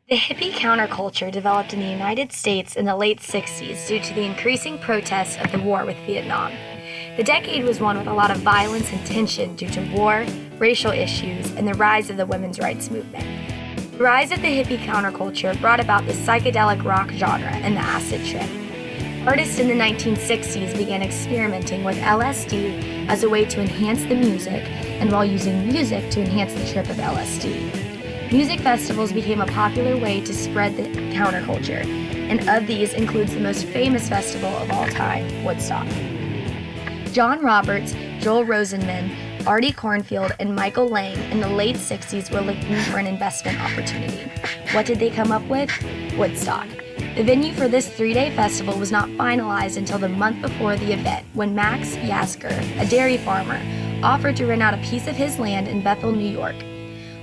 The hippie counterculture developed in the United States in the late 60s due to the increasing protests of the war with Vietnam. The decade was one with a lot of violence and tension due to war, racial issues, and the rise of the women's rights movement. The rise of the hippie counterculture brought about the psychedelic rock genre and the acid trip. Artists in the 1960s began experimenting with LSD as a way to enhance the music, and while using music to enhance the trip of LSD. Music festivals became a popular way to spread the counterculture, and of these includes the most famous festival of all time, Woodstock. John Roberts, Joel Rosenman, Artie Cornfield, and Michael Lang in the late 60s were looking for an investment opportunity. What did they come up with? Woodstock. The venue for this 3-day festival was not finalized until the month before the event, when Max Yasker, a dairy farmer, offered to rent out a piece of his land in Bethel, New York.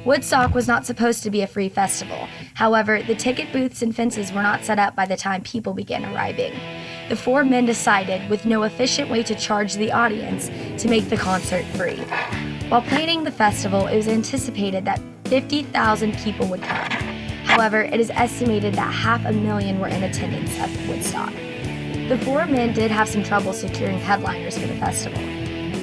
Woodstock was not supposed to be a free festival. However, the ticket booths and fences were not set up by the time people began arriving. The four men decided, with no efficient way to charge the audience, to make the concert free. While planning the festival, it was anticipated that 50,000 people would come. However, it is estimated that 500,000 were in attendance at Woodstock. The four men did have some trouble securing headliners for the festival.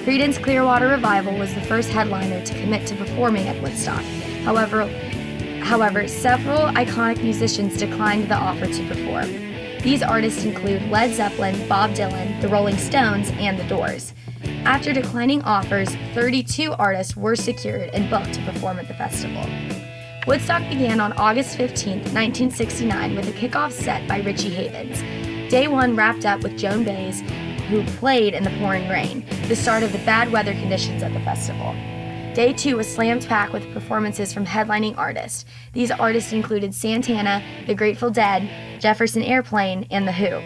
Creedence Clearwater Revival was the first headliner to commit to performing at Woodstock. However, several iconic musicians declined the offer to perform. These artists include Led Zeppelin, Bob Dylan, the Rolling Stones, and The Doors. After declining offers, 32 artists were secured and booked to perform at the festival. Woodstock began on August 15, 1969, with a kickoff set by Richie Havens. Day one wrapped up with Joan Baez, who played in the pouring rain, the start of the bad weather conditions at the festival. Day 2 was slammed packed with performances from headlining artists. These artists included Santana, The Grateful Dead, Jefferson Airplane, and The Who.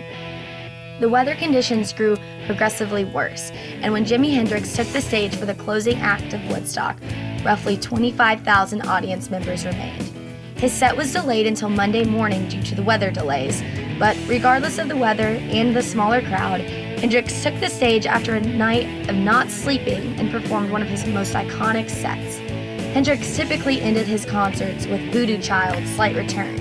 The weather conditions grew progressively worse, and when Jimi Hendrix took the stage for the closing act of Woodstock, roughly 25,000 audience members remained. His set was delayed until Monday morning due to the weather delays, but regardless of the weather and the smaller crowd, Hendrix took the stage after a night of not sleeping and performed one of his most iconic sets. Hendrix typically ended his concerts with Voodoo Child, Slight Return.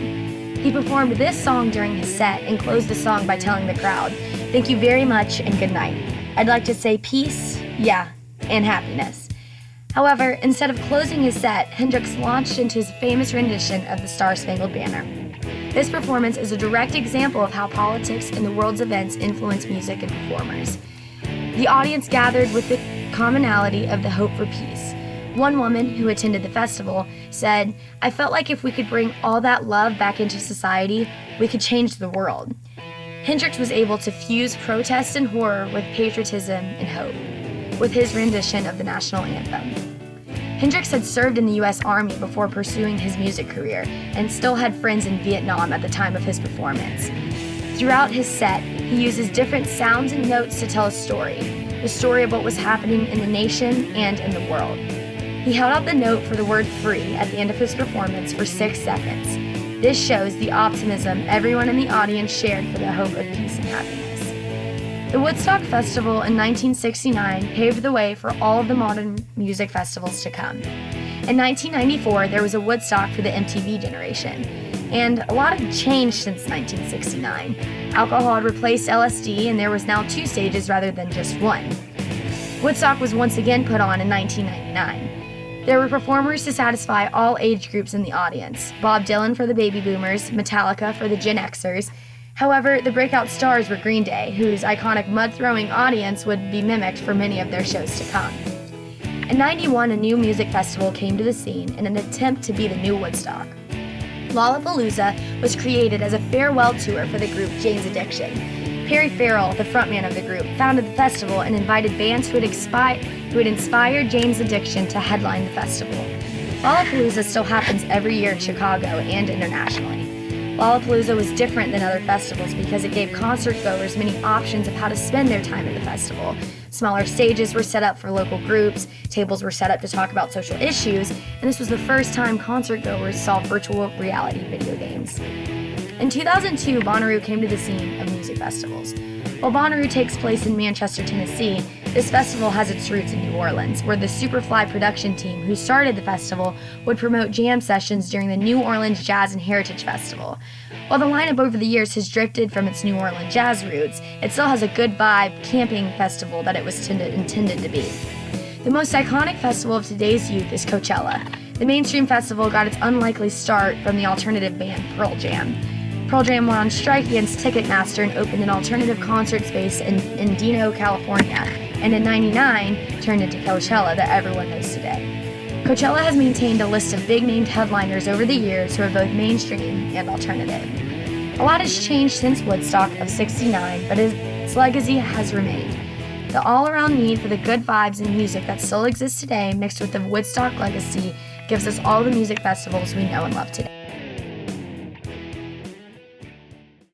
He performed this song during his set and closed the song by telling the crowd, "Thank you very much and good night. I'd like to say peace, yeah, and happiness." However, instead of closing his set, Hendrix launched into his famous rendition of the Star-Spangled Banner. This performance is a direct example of how politics and the world's events influence music and performers. The audience gathered with the commonality of the hope for peace. One woman who attended the festival said, "I felt like if we could bring all that love back into society, we could change the world." Hendrix was able to fuse protest and horror with patriotism and hope, with his rendition of the national anthem. Hendrix had served in the U.S. Army before pursuing his music career and still had friends in Vietnam at the time of his performance. Throughout his set, he uses different sounds and notes to tell a story, the story of what was happening in the nation and in the world. He held out the note for the word free at the end of his performance for 6 seconds. This shows the optimism everyone in the audience shared for the hope of peace and happiness. The Woodstock Festival in 1969 paved the way for all of the modern music festivals to come. In 1994, there was a Woodstock for the MTV generation, and a lot had changed since 1969. Alcohol had replaced LSD, and there was now 2 stages rather than just one. Woodstock was once again put on in 1999. There were performers to satisfy all age groups in the audience: Bob Dylan for the baby boomers, Metallica for the Gen Xers. However, the breakout stars were Green Day, whose iconic mud-throwing audience would be mimicked for many of their shows to come. In '91, a new music festival came to the scene in an attempt to be the new Woodstock. Lollapalooza was created as a farewell tour for the group Jane's Addiction. Perry Farrell, the frontman of the group, founded the festival and invited bands who had inspired Jane's Addiction to headline the festival. Lollapalooza still happens every year in Chicago and internationally. Lollapalooza was different than other festivals because it gave concert-goers many options of how to spend their time at the festival. Smaller stages were set up for local groups, tables were set up to talk about social issues, and this was the first time concert-goers saw virtual reality video games. In 2002, Bonnaroo came to the scene of music festivals. While Bonnaroo takes place in Manchester, Tennessee, This festival has its roots in New Orleans, where the Superfly production team who started the festival would promote jam sessions during the New Orleans Jazz and Heritage Festival. While the lineup over the years has drifted from its New Orleans jazz roots, it still has a good vibe camping festival that it was intended to be. The most iconic festival of today's youth is Coachella. The mainstream festival got its unlikely start from the alternative band Pearl Jam. Pearl Jam went on strike against Ticketmaster and opened an alternative concert space in Dino, California, and in '99 turned into Coachella that everyone knows today. Coachella has maintained a list of big-named headliners over the years who are both mainstream and alternative. A lot has changed since Woodstock of '69, but its legacy has remained. The all-around need for the good vibes and music that still exists today, mixed with the Woodstock legacy, gives us all the music festivals we know and love today.